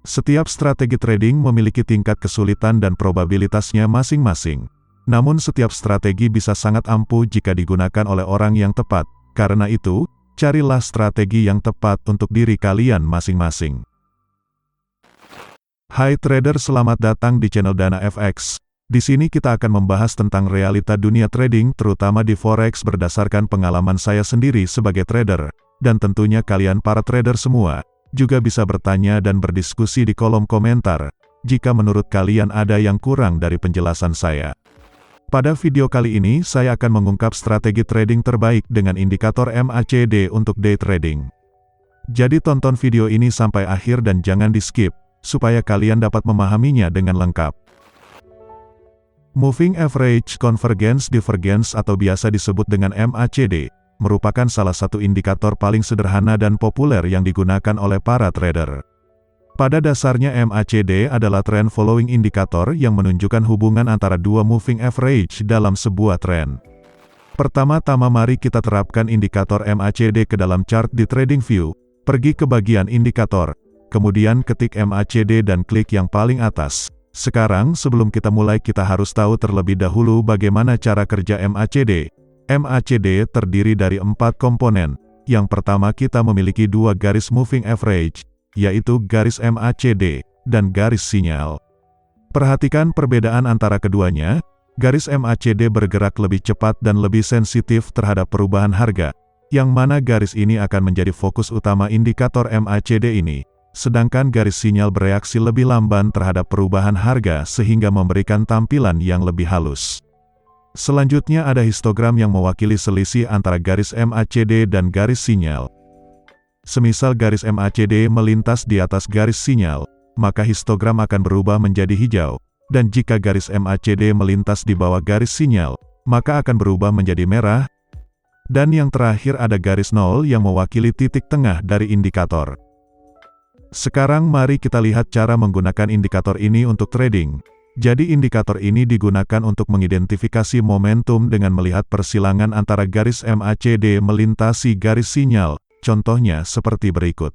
Setiap strategi trading memiliki tingkat kesulitan dan probabilitasnya masing-masing. Namun setiap strategi bisa sangat ampuh jika digunakan oleh orang yang tepat. Karena itu, carilah strategi yang tepat untuk diri kalian masing-masing. Hai trader, selamat datang di channel Dana FX. Di sini kita akan membahas tentang realita dunia trading, terutama di forex berdasarkan pengalaman saya sendiri sebagai trader. Dan tentunya kalian para trader semua juga bisa bertanya dan berdiskusi di kolom komentar, jika menurut kalian ada yang kurang dari penjelasan saya. Pada video kali ini saya akan mengungkap strategi trading terbaik dengan indikator MACD untuk day trading. Jadi tonton video ini sampai akhir dan jangan di-skip, supaya kalian dapat memahaminya dengan lengkap. Moving Average Convergence Divergence atau biasa disebut dengan MACD, merupakan salah satu indikator paling sederhana dan populer yang digunakan oleh para trader. Pada dasarnya MACD adalah trend following indikator yang menunjukkan hubungan antara dua moving average dalam sebuah tren. Pertama-tama mari kita terapkan indikator MACD ke dalam chart di TradingView. Pergi ke bagian indikator, kemudian ketik MACD dan klik yang paling atas. Sekarang sebelum kita mulai kita harus tahu terlebih dahulu bagaimana cara kerja MACD. MACD terdiri dari 4 komponen. Yang pertama kita memiliki dua garis moving average, yaitu garis MACD dan garis sinyal. Perhatikan perbedaan antara keduanya. Garis MACD bergerak lebih cepat dan lebih sensitif terhadap perubahan harga, yang mana garis ini akan menjadi fokus utama indikator MACD ini. Sedangkan garis sinyal bereaksi lebih lamban terhadap perubahan harga sehingga memberikan tampilan yang lebih halus. Selanjutnya ada histogram yang mewakili selisih antara garis MACD dan garis sinyal. Semisal garis MACD melintas di atas garis sinyal, maka histogram akan berubah menjadi hijau, dan jika garis MACD melintas di bawah garis sinyal, maka akan berubah menjadi merah. Dan yang terakhir ada garis nol yang mewakili titik tengah dari indikator. Sekarang mari kita lihat cara menggunakan indikator ini untuk trading. Jadi indikator ini digunakan untuk mengidentifikasi momentum dengan melihat persilangan antara garis MACD melintasi garis sinyal. Contohnya seperti berikut.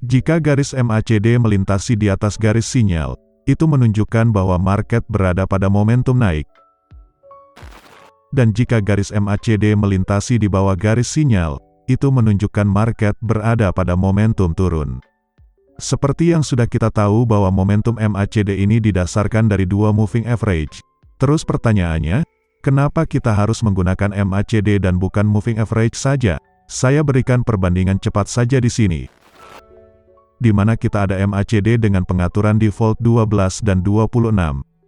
Jika garis MACD melintasi di atas garis sinyal, itu menunjukkan bahwa market berada pada momentum naik. Dan jika garis MACD melintasi di bawah garis sinyal, itu menunjukkan market berada pada momentum turun. Seperti yang sudah kita tahu bahwa momentum MACD ini didasarkan dari dua moving average. Terus pertanyaannya, kenapa kita harus menggunakan MACD dan bukan moving average saja? Saya berikan perbandingan cepat saja di sini. Di mana kita ada MACD dengan pengaturan default 12 dan 26.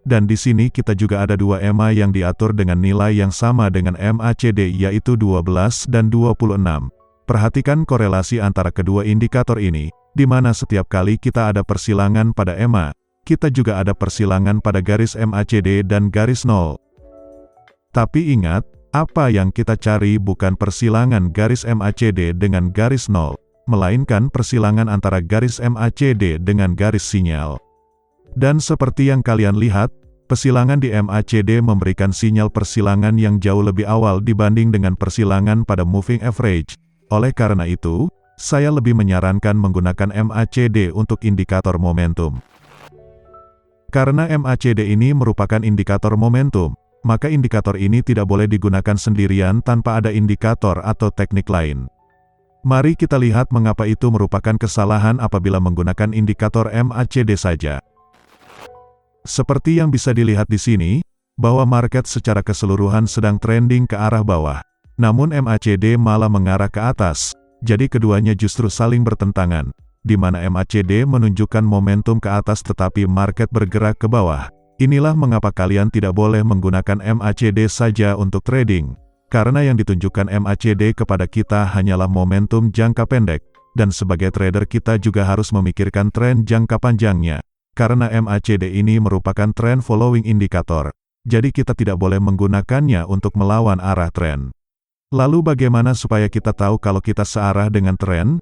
Dan di sini kita juga ada dua EMA yang diatur dengan nilai yang sama dengan MACD yaitu 12 dan 26. Perhatikan korelasi antara kedua indikator ini, di mana setiap kali kita ada persilangan pada EMA, kita juga ada persilangan pada garis MACD dan garis nol. Tapi ingat, apa yang kita cari bukan persilangan garis MACD dengan garis nol, melainkan persilangan antara garis MACD dengan garis sinyal. Dan seperti yang kalian lihat, persilangan di MACD memberikan sinyal persilangan yang jauh lebih awal dibanding dengan persilangan pada moving average. Oleh karena itu, saya lebih menyarankan menggunakan MACD untuk indikator momentum. Karena MACD ini merupakan indikator momentum, maka indikator ini tidak boleh digunakan sendirian tanpa ada indikator atau teknik lain. Mari kita lihat mengapa itu merupakan kesalahan apabila menggunakan indikator MACD saja. Seperti yang bisa dilihat di sini, bahwa market secara keseluruhan sedang trending ke arah bawah. Namun MACD malah mengarah ke atas, jadi keduanya justru saling bertentangan, di mana MACD menunjukkan momentum ke atas tetapi market bergerak ke bawah. Inilah mengapa kalian tidak boleh menggunakan MACD saja untuk trading, karena yang ditunjukkan MACD kepada kita hanyalah momentum jangka pendek, dan sebagai trader kita juga harus memikirkan tren jangka panjangnya, karena MACD ini merupakan trend following indikator, jadi kita tidak boleh menggunakannya untuk melawan arah tren. Lalu bagaimana supaya kita tahu kalau kita searah dengan tren?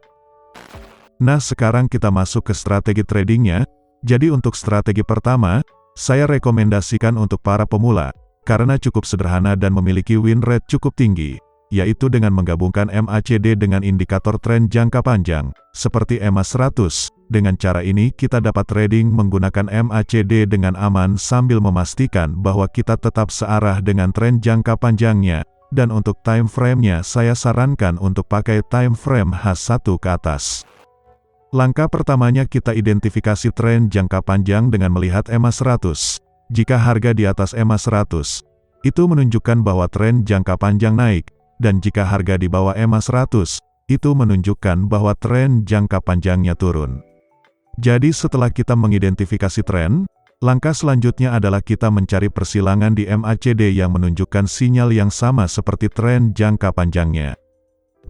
Nah sekarang kita masuk ke strategi tradingnya. Jadi untuk strategi pertama, saya rekomendasikan untuk para pemula, karena cukup sederhana dan memiliki win rate cukup tinggi. yaitu dengan menggabungkan MACD dengan indikator tren jangka panjang, seperti EMA 100. Dengan cara ini kita dapat trading menggunakan MACD dengan aman sambil memastikan bahwa kita tetap searah dengan tren jangka panjangnya. Dan untuk time frame-nya saya sarankan untuk pakai time frame H1 ke atas. Langkah pertamanya kita identifikasi tren jangka panjang dengan melihat EMA 100. Jika harga di atas EMA 100, itu menunjukkan bahwa tren jangka panjang naik, dan jika harga di bawah EMA 100, itu menunjukkan bahwa tren jangka panjangnya turun. Jadi setelah kita mengidentifikasi tren, langkah selanjutnya adalah kita mencari persilangan di MACD yang menunjukkan sinyal yang sama seperti tren jangka panjangnya.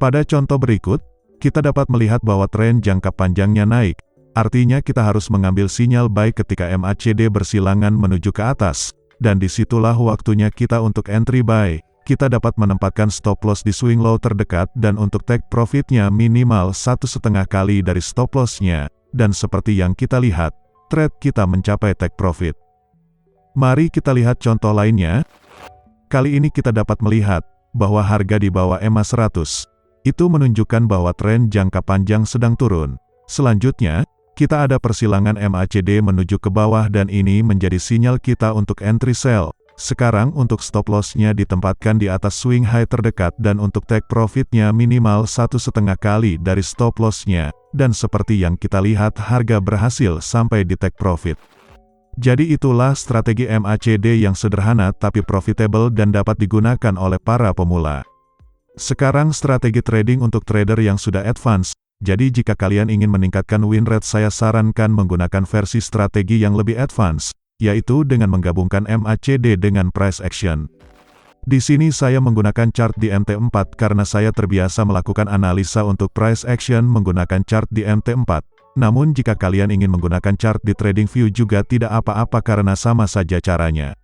Pada contoh berikut, kita dapat melihat bahwa tren jangka panjangnya naik, artinya kita harus mengambil sinyal buy ketika MACD bersilangan menuju ke atas, dan disitulah waktunya kita untuk entry buy. Kita dapat menempatkan stop loss di swing low terdekat dan untuk take profitnya minimal 1,5 kali dari stop loss-nya, dan seperti yang kita lihat, trade kita mencapai take profit. Mari kita lihat contoh lainnya. Kali ini kita dapat melihat bahwa harga di bawah EMA 100, itu menunjukkan bahwa tren jangka panjang sedang turun. Selanjutnya, kita ada persilangan MACD menuju ke bawah dan ini menjadi sinyal kita untuk entry sell. Sekarang untuk stop loss-nya ditempatkan di atas swing high terdekat dan untuk take profit-nya minimal 1,5 kali dari stop loss-nya. Dan seperti yang kita lihat harga berhasil sampai di take profit. Jadi itulah strategi MACD yang sederhana tapi profitable dan dapat digunakan oleh para pemula. Sekarang strategi trading untuk trader yang sudah advance. Jadi jika kalian ingin meningkatkan win rate saya sarankan menggunakan versi strategi yang lebih advance, yaitu dengan menggabungkan MACD dengan price action. Di sini saya menggunakan chart di MT4 karena saya terbiasa melakukan analisa untuk price action menggunakan chart di MT4. Namun jika kalian ingin menggunakan chart di TradingView juga tidak apa-apa karena sama saja caranya.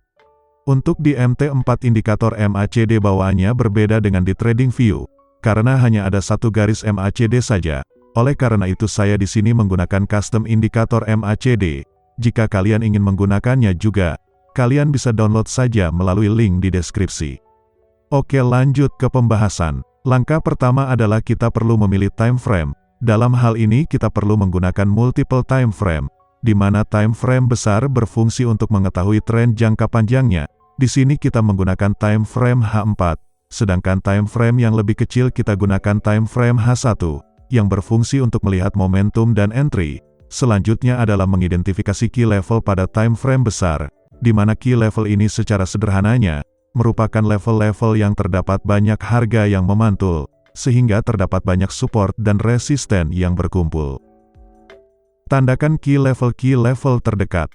Untuk di MT4 indikator MACD bawaannya berbeda dengan di TradingView, karena hanya ada satu garis MACD saja. Oleh karena itu saya di sini menggunakan custom indikator MACD. Jika kalian ingin menggunakannya juga, kalian bisa download saja melalui link di deskripsi. Oke, lanjut ke pembahasan. Langkah pertama adalah kita perlu memilih time frame. Dalam hal ini kita perlu menggunakan multiple time frame, di mana time frame besar berfungsi untuk mengetahui tren jangka panjangnya. Di sini kita menggunakan time frame H4, sedangkan time frame yang lebih kecil kita gunakan time frame H1, yang berfungsi untuk melihat momentum dan entry. Selanjutnya adalah mengidentifikasi key level pada time frame besar, di mana key level ini secara sederhananya, merupakan level-level yang terdapat banyak harga yang memantul, sehingga terdapat banyak support dan resisten yang berkumpul. Tandakan key level terdekat.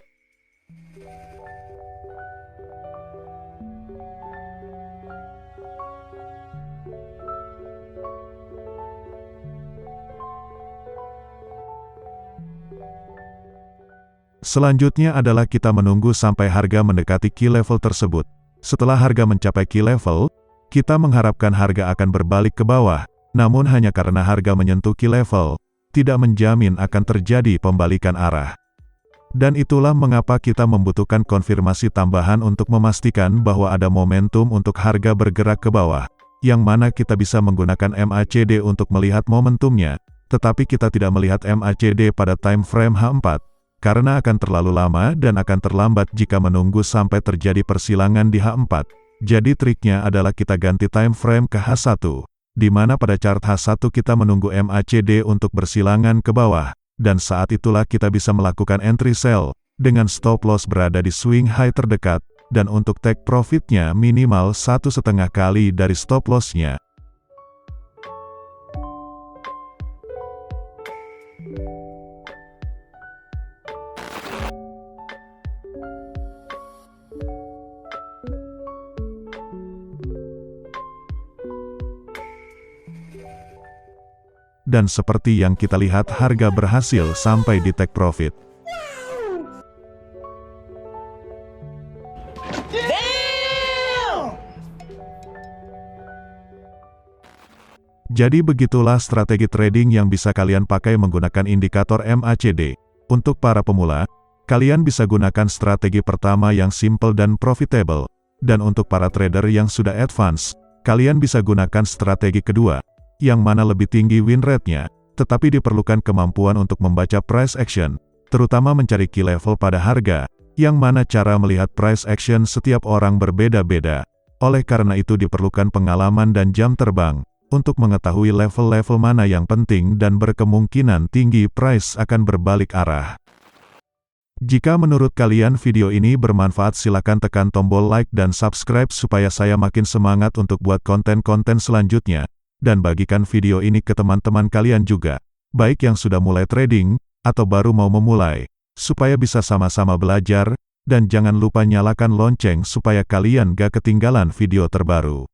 Selanjutnya adalah kita menunggu sampai harga mendekati key level tersebut. Setelah harga mencapai key level, kita mengharapkan harga akan berbalik ke bawah, namun hanya karena harga menyentuh key level, tidak menjamin akan terjadi pembalikan arah. Dan itulah mengapa kita membutuhkan konfirmasi tambahan untuk memastikan bahwa ada momentum untuk harga bergerak ke bawah, yang mana kita bisa menggunakan MACD untuk melihat momentumnya, tetapi kita tidak melihat MACD pada time frame H4, karena akan terlalu lama dan akan terlambat jika menunggu sampai terjadi persilangan di H4. Jadi triknya adalah kita ganti time frame ke H1, di mana pada chart H1 kita menunggu MACD untuk bersilangan ke bawah, dan saat itulah kita bisa melakukan entry sell, dengan stop loss berada di swing high terdekat, dan untuk take profitnya minimal 1,5 kali dari stop loss-nya. Dan seperti yang kita lihat harga berhasil sampai di take profit. Jadi begitulah strategi trading yang bisa kalian pakai menggunakan indikator MACD. Untuk para pemula, kalian bisa gunakan strategi pertama yang simple dan profitable. Dan untuk para trader yang sudah advance, Kalian bisa gunakan strategi kedua, yang mana lebih tinggi win rate-nya, tetapi diperlukan kemampuan untuk membaca price action, terutama mencari key level pada harga, yang mana cara melihat price action setiap orang berbeda-beda. Oleh karena itu diperlukan pengalaman dan jam terbang, untuk mengetahui level-level mana yang penting dan berkemungkinan tinggi price akan berbalik arah. Jika menurut kalian video ini bermanfaat, silakan tekan tombol like dan subscribe supaya saya makin semangat untuk buat konten-konten selanjutnya, dan bagikan video ini ke teman-teman kalian juga, baik yang sudah mulai trading, atau baru mau memulai, supaya bisa sama-sama belajar, dan jangan lupa nyalakan lonceng supaya kalian gak ketinggalan video terbaru.